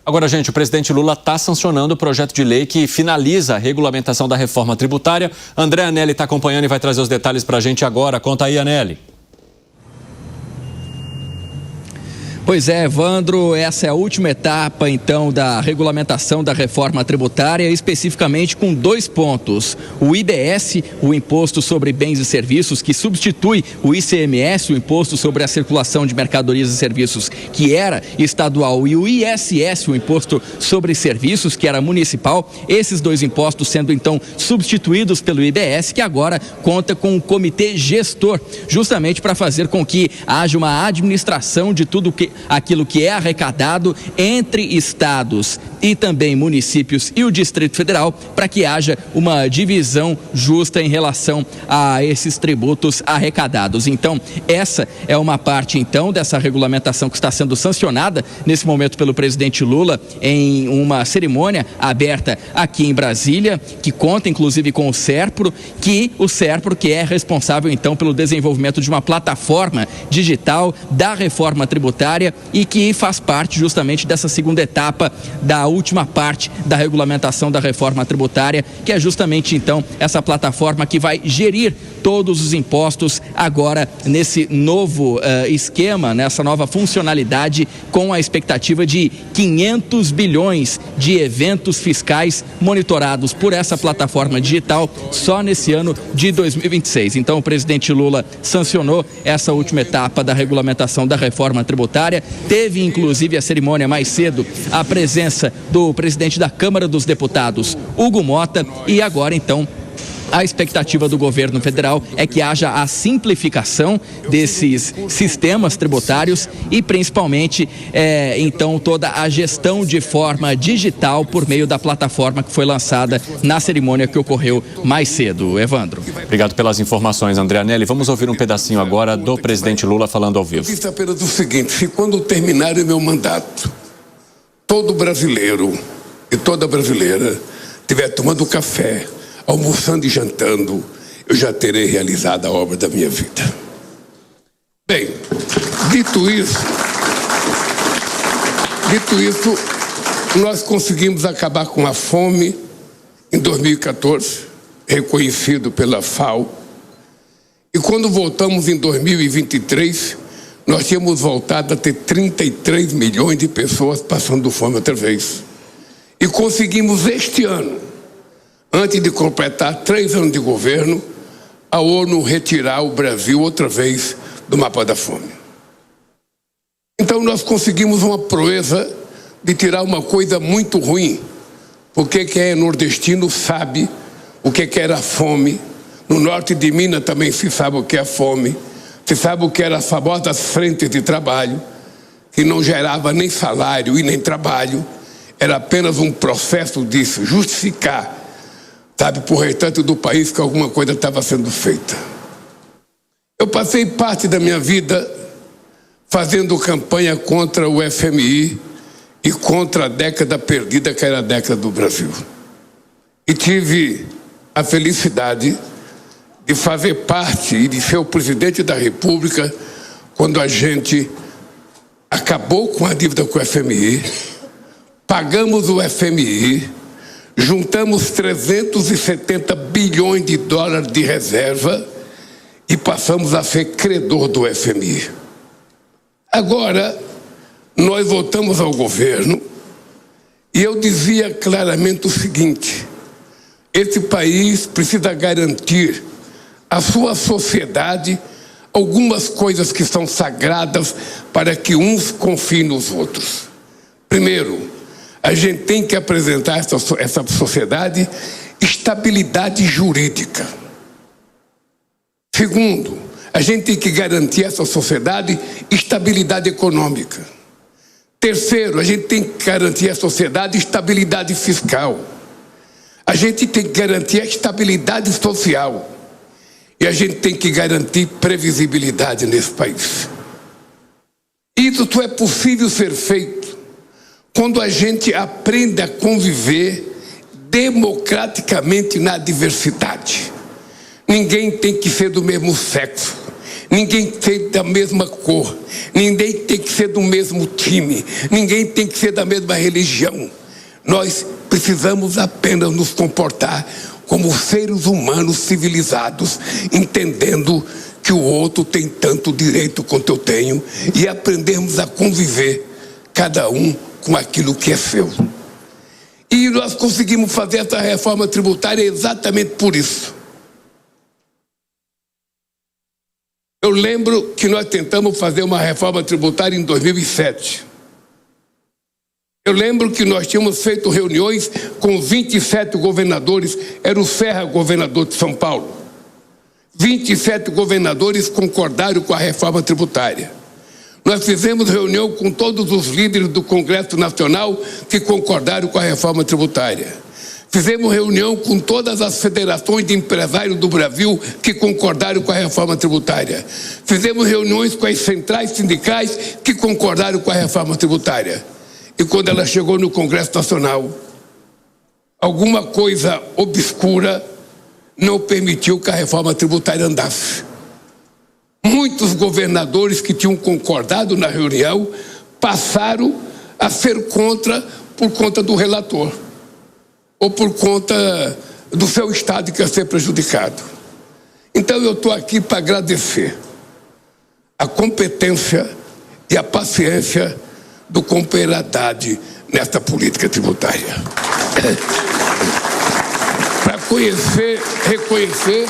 Agora, gente, o presidente Lula está sancionando o projeto de lei que finaliza a regulamentação da reforma tributária. André Anelli está acompanhando e vai trazer os detalhes para a gente agora. Conta aí, Anelli. Pois é, Evandro, essa é a última etapa, então, da regulamentação da reforma tributária, especificamente com 2 pontos. O IBS, o Imposto sobre Bens e Serviços, que substitui o ICMS, o Imposto sobre a Circulação de Mercadorias e Serviços, que era estadual, e o ISS, o Imposto sobre Serviços, que era municipal. Esses 2 impostos sendo, então, substituídos pelo IBS, que agora conta com um comitê gestor, justamente para fazer com que haja uma administração de aquilo que é arrecadado entre estados e também municípios e o Distrito Federal, para que haja uma divisão justa em relação a esses tributos arrecadados. Então, essa é uma parte, então, dessa regulamentação que está sendo sancionada nesse momento pelo presidente Lula em uma cerimônia aberta aqui em Brasília, que conta inclusive com o SERPRO, que é responsável então pelo desenvolvimento de uma plataforma digital da reforma tributária e que faz parte justamente dessa segunda etapa da última parte da regulamentação da reforma tributária, que é justamente então essa plataforma que vai gerir todos os impostos agora nesse novo esquema, nessa nova funcionalidade, com a expectativa de 500 bilhões de eventos fiscais monitorados por essa plataforma digital só nesse ano de 2026. Então o presidente Lula sancionou essa última etapa da regulamentação da reforma tributária. Teve inclusive a cerimônia mais cedo a presença do presidente da Câmara dos Deputados, Hugo Mota, e agora então a expectativa do governo federal é que haja a simplificação desses sistemas tributários e principalmente, então, toda a gestão de forma digital por meio da plataforma que foi lançada na cerimônia que ocorreu mais cedo. Evandro. Obrigado pelas informações, André Anelli. Vamos ouvir um pedacinho agora do presidente Lula falando ao vivo. Eu disse apenas o seguinte: se quando terminar o meu mandato, todo brasileiro e toda brasileira estiver tomando café, almoçando e jantando, eu já terei realizado a obra da minha vida. Bem, dito isso, nós conseguimos acabar com a fome em 2014, reconhecido pela FAO, e quando voltamos em 2023, nós tínhamos voltado a ter 33 milhões de pessoas passando fome outra vez. E conseguimos este ano, antes de completar 3 anos de governo, a ONU retirar o Brasil outra vez do mapa da fome. Então nós conseguimos uma proeza de tirar uma coisa muito ruim, porque quem é nordestino sabe o que era a fome. No norte de Minas também se sabe o que é a fome, se sabe o que eram as famosas frentes de trabalho, que não gerava nem salário e nem trabalho, era apenas um processo de justificar, sabe, por restante do país, que alguma coisa estava sendo feita. Eu passei parte da minha vida fazendo campanha contra o FMI e contra a década perdida, que era a década do Brasil. E tive a felicidade de fazer parte e de ser o presidente da República quando a gente acabou com a dívida com o FMI, pagamos o FMI, juntamos 370 bilhões de dólares de reserva e passamos a ser credor do FMI. Agora, nós voltamos ao governo e eu dizia claramente o seguinte: esse país precisa garantir à sua sociedade algumas coisas que são sagradas para que uns confiem nos outros. Primeiro, a gente tem que apresentar essa sociedade estabilidade jurídica. Segundo, a gente tem que garantir a essa sociedade estabilidade econômica. Terceiro, a gente tem que garantir à sociedade estabilidade fiscal. A gente tem que garantir a estabilidade social. E a gente tem que garantir previsibilidade nesse país. Isso só é possível ser feito quando a gente aprende a conviver democraticamente na diversidade. Ninguém tem que ser do mesmo sexo, ninguém tem que ser da mesma cor, ninguém tem que ser do mesmo time, ninguém tem que ser da mesma religião. Nós precisamos apenas nos comportar como seres humanos civilizados, entendendo que o outro tem tanto direito quanto eu tenho e aprendermos a conviver, cada um com aquilo que é seu. E nós conseguimos fazer essa reforma tributária exatamente por isso. Eu lembro que nós tentamos fazer uma reforma tributária em 2007. Eu lembro que nós tínhamos feito reuniões com 27 governadores, era o Serra governador de São Paulo. 27 governadores concordaram com a reforma tributária. Nós fizemos reunião com todos os líderes do Congresso Nacional que concordaram com a reforma tributária. Fizemos reunião com todas as federações de empresários do Brasil que concordaram com a reforma tributária. Fizemos reuniões com as centrais sindicais que concordaram com a reforma tributária. E quando ela chegou no Congresso Nacional, alguma coisa obscura não permitiu que a reforma tributária andasse. Muitos governadores que tinham concordado na reunião passaram a ser contra por conta do relator ou por conta do seu estado que ia ser prejudicado. Então eu estou aqui para agradecer a competência e a paciência do companheiro Haddad nesta política tributária. Para conhecer, reconhecer.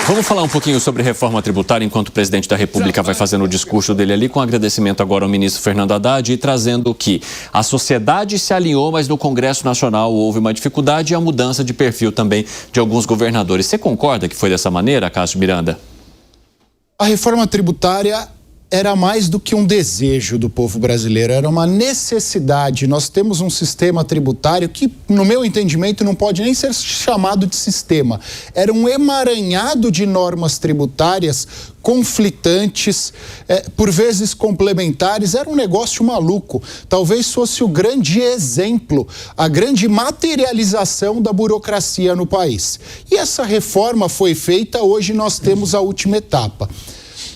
Vamos falar um pouquinho sobre reforma tributária enquanto o presidente da República vai fazendo o discurso dele ali, com agradecimento agora ao ministro Fernando Haddad e trazendo que a sociedade se alinhou, mas no Congresso Nacional houve uma dificuldade e a mudança de perfil também de alguns governadores. Você concorda que foi dessa maneira, Cássio Miranda? A reforma tributária era mais do que um desejo do povo brasileiro, era uma necessidade. Nós temos um sistema tributário que, no meu entendimento, não pode nem ser chamado de sistema. Era um emaranhado de normas tributárias conflitantes, por vezes complementares. Era um negócio maluco. Talvez fosse o grande exemplo, a grande materialização da burocracia no país. E essa reforma foi feita, hoje nós temos a última etapa.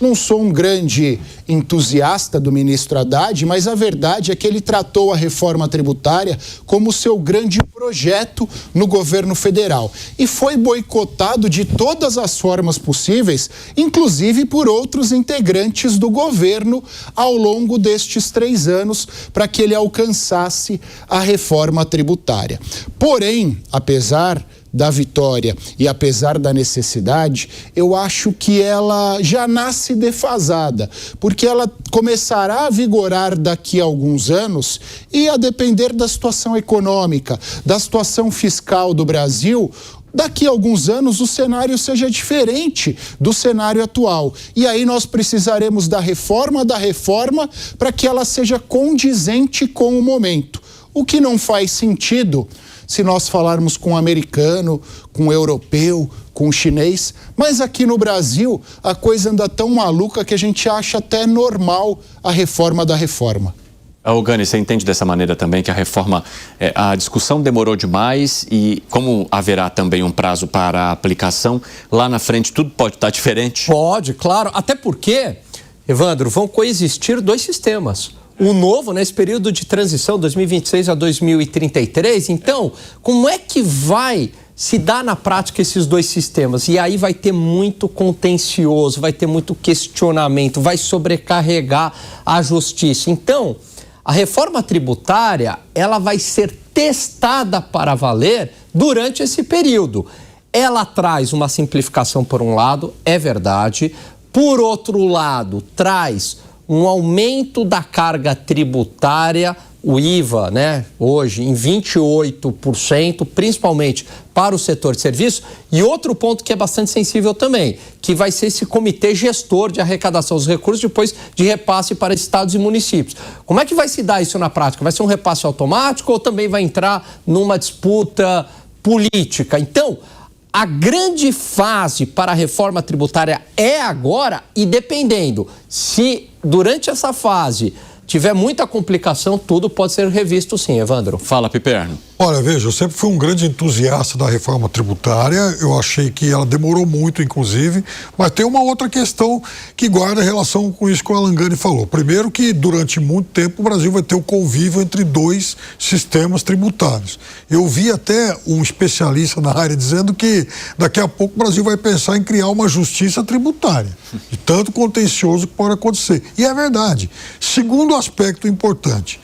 Não sou um grande entusiasta do ministro Haddad, mas a verdade é que ele tratou a reforma tributária como seu grande projeto no governo federal. E foi boicotado de todas as formas possíveis, inclusive por outros integrantes do governo ao longo destes 3 anos, para que ele alcançasse a reforma tributária. Porém, apesar da vitória e apesar da necessidade, eu acho que ela já nasce defasada, porque ela começará a vigorar daqui a alguns anos e, a depender da situação econômica, da situação fiscal do Brasil, daqui a alguns anos o cenário seja diferente do cenário atual. E aí nós precisaremos da reforma para que ela seja condizente com o momento. O que não faz sentido se nós falarmos com o americano, com o europeu, com o chinês, mas aqui no Brasil a coisa anda tão maluca que a gente acha até normal a reforma da reforma. Gani, você entende dessa maneira também que a reforma, a discussão demorou demais e como haverá também um prazo para a aplicação, lá na frente tudo pode estar diferente? Pode, claro, até porque, Evandro, vão coexistir 2 sistemas. O novo, nesse período de transição, 2026 a 2033, então, como é que vai se dar na prática esses 2 sistemas? E aí vai ter muito contencioso, vai ter muito questionamento, vai sobrecarregar a justiça. Então, a reforma tributária, ela vai ser testada para valer durante esse período. Ela traz uma simplificação por um lado, é verdade. Por outro lado, traz um aumento da carga tributária, o IVA, né, hoje em 28%, principalmente para o setor de serviços. E outro ponto que é bastante sensível também, que vai ser esse comitê gestor de arrecadação dos recursos depois de repasse para estados e municípios. Como é que vai se dar isso na prática? Vai ser um repasse automático ou também vai entrar numa disputa política? Então, a grande fase para a reforma tributária é agora e dependendo se durante essa fase tiver muita complicação, tudo pode ser revisto sim, Evandro. Fala, Piperno. Olha, veja, eu sempre fui um grande entusiasta da reforma tributária, eu achei que ela demorou muito, inclusive, mas tem uma outra questão que guarda relação com isso que o Alan Gani falou. Primeiro que, durante muito tempo, o Brasil vai ter o convívio entre dois sistemas tributários. Eu vi até um especialista na área dizendo que daqui a pouco o Brasil vai pensar em criar uma justiça tributária, de tanto contencioso que pode acontecer. E é verdade. Segundo aspecto importante,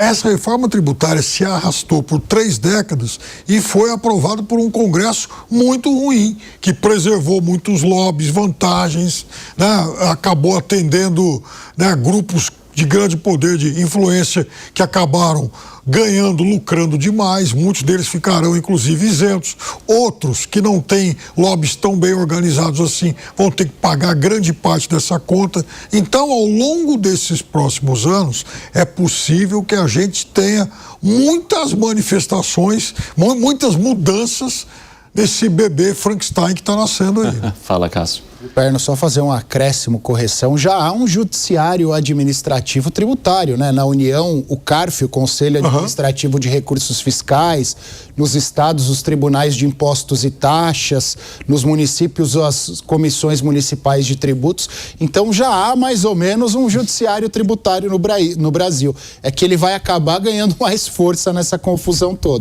essa reforma tributária se arrastou por 3 décadas e foi aprovada por um Congresso muito ruim, que preservou muitos lobbies, vantagens, né? Acabou atendendo, né, grupos de grande poder de influência que acabaram ganhando, lucrando demais. Muitos deles ficarão, inclusive, isentos. Outros que não têm lobbies tão bem organizados assim vão ter que pagar grande parte dessa conta. Então, ao longo desses próximos anos, é possível que a gente tenha muitas manifestações, muitas mudanças desse bebê Frankenstein que está nascendo aí. Fala, Cássio. Perno, só fazer um acréscimo, correção. Já há um judiciário administrativo tributário, né? Na União, o CARF, o Conselho Administrativo de Recursos Fiscais, nos estados, os tribunais de impostos e taxas, nos municípios, as comissões municipais de tributos. Então já há mais ou menos um judiciário tributário no Brasil. É que ele vai acabar ganhando mais força nessa confusão toda.